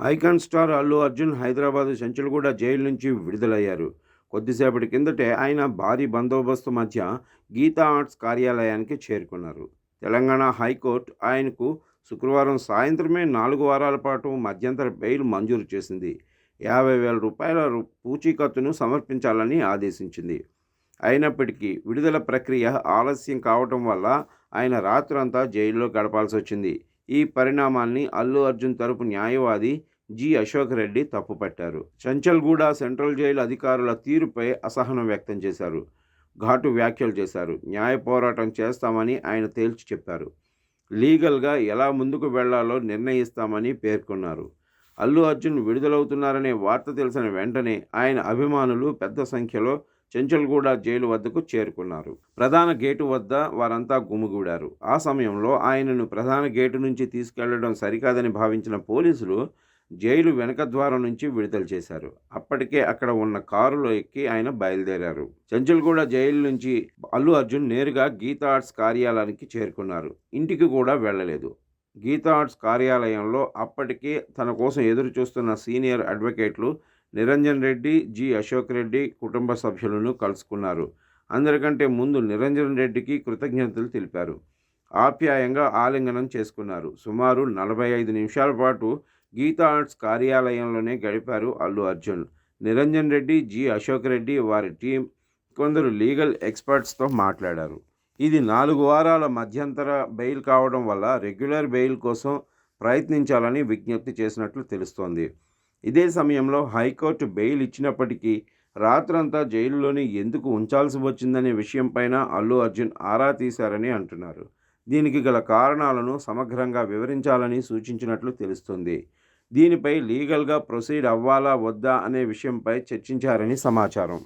Icon star Allu Arjun Hyderabad Chanchalguda jail నుంచి విడుదలయ్యారు. కొద్దిసేపటి కిందటే ఆయన భారీ బందోబస్తు మధ్య గీతా ఆర్ట్స్ కార్యాలయానికి చేరుకున్నారు. తెలంగాణ హైకోర్టు ఆయనకు శుక్రవారం సాయంత్రమే 4 వారాల పాటు మధ్యంతర బెయిల్ మంజూరు చేసింది. 50,000 రూపాయల పూచీకత్తును సమర్పించాలని ఆదేశించింది. అయినప్పటికీ విడుదల ప్రక్రియ ఆలస్యం కావటం వల్ల ఆయన రాత్రంతా జైల్లో గడపాల్సి వచ్చింది. ఈ పరిణామాల్ని అల్లు అర్జున్ తరపు న్యాయవాది జి అశోక్ రెడ్డి తప్పుపట్టారు. చంచల్గూడ సెంట్రల్ జైలు అధికారుల తీరుపై అసహనం వ్యక్తం చేశారు. ఘాటు వ్యాఖ్యలు చేశారు. న్యాయ పోరాటం చేస్తామని ఆయన తేల్చి చెప్పారు. లీగల్గా ఎలా ముందుకు వెళ్లాలో నిర్ణయిస్తామని పేర్కొన్నారు. అల్లు అర్జున్ విడుదలవుతున్నారనే వార్త తెలిసిన వెంటనే ఆయన అభిమానులు పెద్ద సంఖ్యలో చెంచల్గూడ జైలు వద్దకు చేరుకున్నారు. ప్రధాన గేటు వద్ద వారంతా గుమిగూడారు. ఆ సమయంలో ఆయనను ప్రధాన గేటు నుంచి తీసుకెళ్లడం సరికాదని భావించిన పోలీసులు జైలు వెనక ద్వారం నుంచి విడుదల చేశారు. అప్పటికే అక్కడ ఉన్న కారులో ఎక్కి ఆయన బయలుదేరారు. చెంచల్గూడ జైలు నుంచి అల్లు అర్జున్ నేరుగా గీతా ఆర్ట్స్ కార్యాలయానికి చేరుకున్నారు. ఇంటికి కూడా వెళ్ళలేదు. గీతా ఆర్ట్స్ కార్యాలయంలో అప్పటికే తన కోసం ఎదురు చూస్తున్న సీనియర్ అడ్వకేట్లు నిరంజన్ రెడ్డి, జి అశోక్ రెడ్డి కుటుంబ సభ్యులను కలుసుకున్నారు. అందరికంటే ముందు నిరంజన్ రెడ్డికి కృతజ్ఞతలు తెలిపారు. ఆప్యాయంగా ఆలింగనం చేసుకున్నారు. సుమారు 45 నిమిషాల పాటు గీతా ఆర్ట్స్ కార్యాలయంలోనే గడిపారు అల్లు అర్జున్. నిరంజన్ రెడ్డి, జి అశోక్ రెడ్డి, వారి టీం, కొందరు లీగల్ ఎక్స్పర్ట్స్తో మాట్లాడారు. ఇది 4 వారాల మధ్యంతర బెయిల్ కావడం వల్ల రెగ్యులర్ బెయిల్ కోసం ప్రయత్నించాలని విజ్ఞప్తి చేసినట్లు తెలుస్తోంది. ఇదే సమయంలో హైకోర్టు బెయిల్ ఇచ్చినప్పటికీ రాత్రంతా జైలులోనే ఎందుకు ఉంచాల్సి వచ్చిందనే విషయంపైన అల్లు అర్జున్ ఆరా తీశారని అంటున్నారు. దీనికి గల కారణాలను సమగ్రంగా వివరించాలని సూచించినట్లు తెలుస్తుంది. దీనిపై లీగల్గా ప్రొసీడ్ అవ్వాలా వద్దా అనే విషయంపై చర్చించారని సమాచారం.